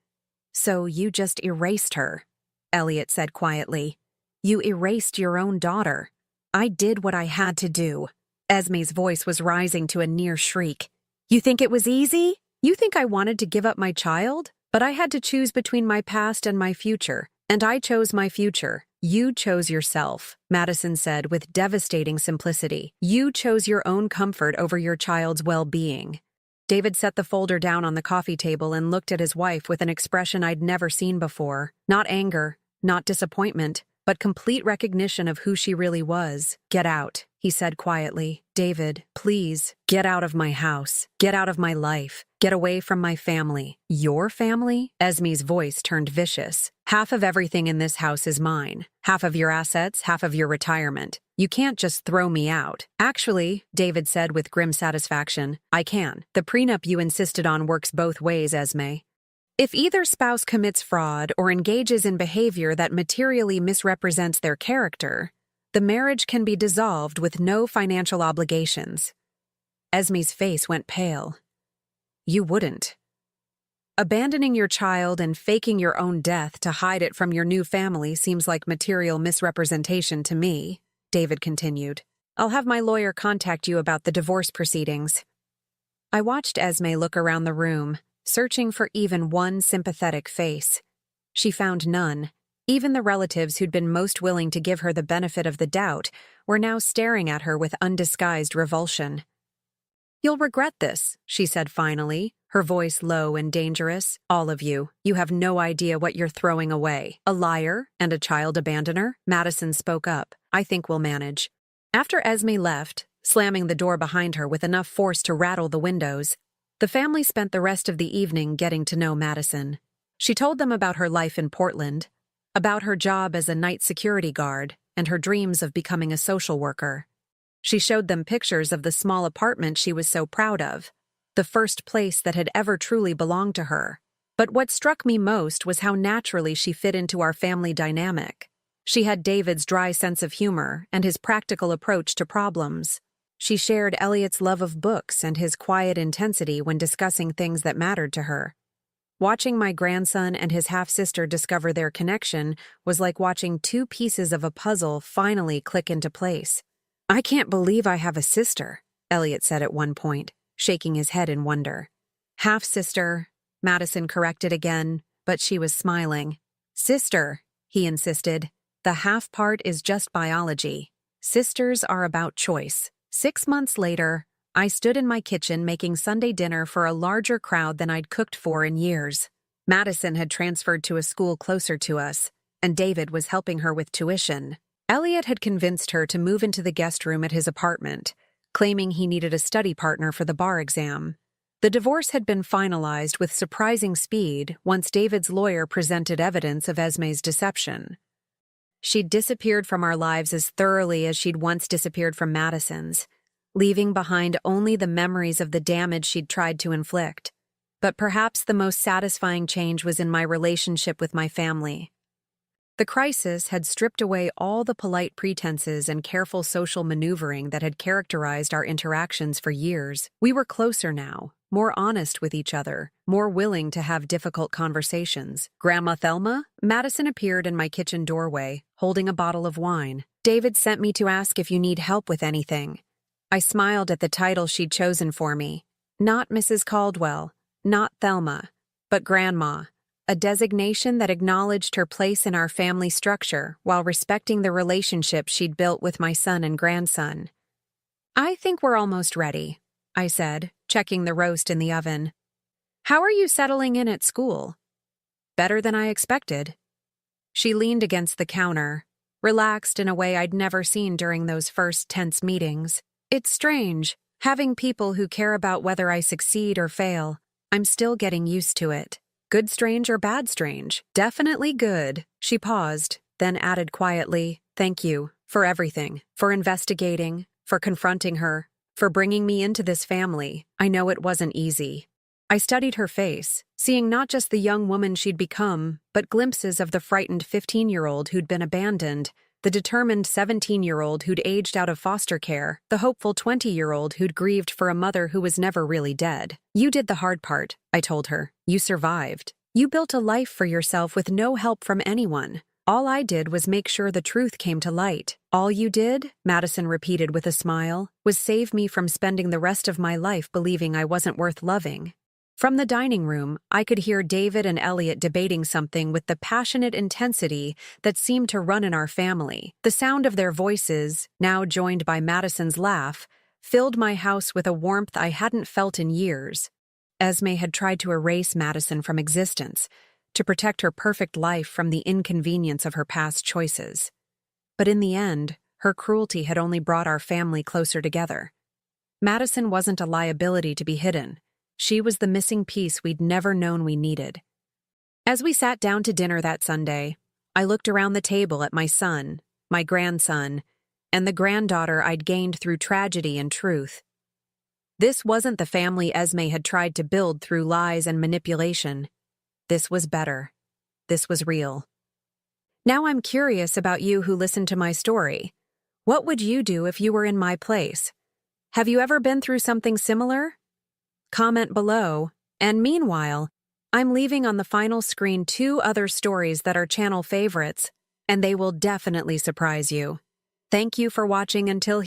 "So you just erased her," Elliot said quietly. "You erased your own daughter." "I did what I had to do." Esme's voice was rising to a near shriek. "You think it was easy? You think I wanted to give up my child? But I had to choose between my past and my future, and I chose my future. You chose yourself," Madison said with devastating simplicity. "You chose your own comfort over your child's well-being." David set the folder down on the coffee table and looked at his wife with an expression I'd never seen before. Not anger, not disappointment, but complete recognition of who she really was. "Get out," he said quietly. "David, please, get out of my house. Get out of my life. Get away from my family." "Your family?" Esme's voice turned vicious. "Half of everything in this house is mine. Half of your assets, half of your retirement. You can't just throw me out." "Actually," David said with grim satisfaction, "I can. The prenup you insisted on works both ways, Esme. If either spouse commits fraud or engages in behavior that materially misrepresents their character, the marriage can be dissolved with no financial obligations." Esme's face went pale. "You wouldn't." "Abandoning your child and faking your own death to hide it from your new family seems like material misrepresentation to me," David continued. "I'll have my lawyer contact you about the divorce proceedings." I watched Esme look around the room, searching for even one sympathetic face. She found none. Even the relatives who'd been most willing to give her the benefit of the doubt were now staring at her with undisguised revulsion. "You'll regret this," she said finally, her voice low and dangerous. "All of you. You have no idea what you're throwing away. A liar and a child abandoner?" Madison spoke up. "I think we'll manage." After Esme left, slamming the door behind her with enough force to rattle the windows, the family spent the rest of the evening getting to know Madison. She told them about her life in Portland, about her job as a night security guard, and her dreams of becoming a social worker. She showed them pictures of the small apartment she was so proud of, the first place that had ever truly belonged to her. But what struck me most was how naturally she fit into our family dynamic. She had David's dry sense of humor and his practical approach to problems. She shared Elliot's love of books and his quiet intensity when discussing things that mattered to her. Watching my grandson and his half-sister discover their connection was like watching two pieces of a puzzle finally click into place. "I can't believe I have a sister," Elliot said at one point, shaking his head in wonder. "Half-sister," Madison corrected again, but she was smiling. "Sister," he insisted. "The half part is just biology. Sisters are about choice." 6 months later, I stood in my kitchen making Sunday dinner for a larger crowd than I'd cooked for in years. Madison had transferred to a school closer to us, and David was helping her with tuition. Elliot had convinced her to move into the guest room at his apartment, claiming he needed a study partner for the bar exam. The divorce had been finalized with surprising speed once David's lawyer presented evidence of Esme's deception. She'd disappeared from our lives as thoroughly as she'd once disappeared from Madison's, leaving behind only the memories of the damage she'd tried to inflict. But perhaps the most satisfying change was in my relationship with my family. The crisis had stripped away all the polite pretenses and careful social maneuvering that had characterized our interactions for years. We were closer now, more honest with each other, more willing to have difficult conversations. "Grandma Thelma?" Madison appeared in my kitchen doorway, holding a bottle of wine. "David sent me to ask if you need help with anything." I smiled at the title she'd chosen for me. Not Mrs. Caldwell, not Thelma, but Grandma, a designation that acknowledged her place in our family structure while respecting the relationship she'd built with my son and grandson. "I think we're almost ready," I said, checking the roast in the oven. How are you settling in at school? Better than I expected. She leaned against the counter, relaxed in a way I'd never seen during those first tense meetings. It's strange, having people who care about whether I succeed or fail. I'm still getting used to it. Good strange or bad strange? Definitely good. She paused, then added quietly, "Thank you for everything, for investigating, for confronting her, for bringing me into this family. I know it wasn't easy." I studied her face, seeing not just the young woman she'd become, but glimpses of the frightened 15-year-old who'd been abandoned, the determined 17-year-old who'd aged out of foster care, the hopeful 20-year-old who'd grieved for a mother who was never really dead. "You did the hard part," I told her. "You survived. You built a life for yourself with no help from anyone. All I did was make sure the truth came to light." "All you did," Madison repeated with a smile, "was save me from spending the rest of my life believing I wasn't worth loving." From the dining room, I could hear David and Elliot debating something with the passionate intensity that seemed to run in our family. The sound of their voices, now joined by Madison's laugh, filled my house with a warmth I hadn't felt in years. Esme had tried to erase Madison from existence, to protect her perfect life from the inconvenience of her past choices. But in the end, her cruelty had only brought our family closer together. Madison wasn't a liability to be hidden. She was the missing piece we'd never known we needed. As we sat down to dinner that Sunday, I looked around the table at my son, my grandson, and the granddaughter I'd gained through tragedy and truth. This wasn't the family Esme had tried to build through lies and manipulation. This was better. This was real. Now I'm curious about you who listened to my story. What would you do if you were in my place? Have you ever been through something similar? Comment below, and meanwhile, I'm leaving on the final screen 2 other stories that are channel favorites, and they will definitely surprise you. Thank you for watching until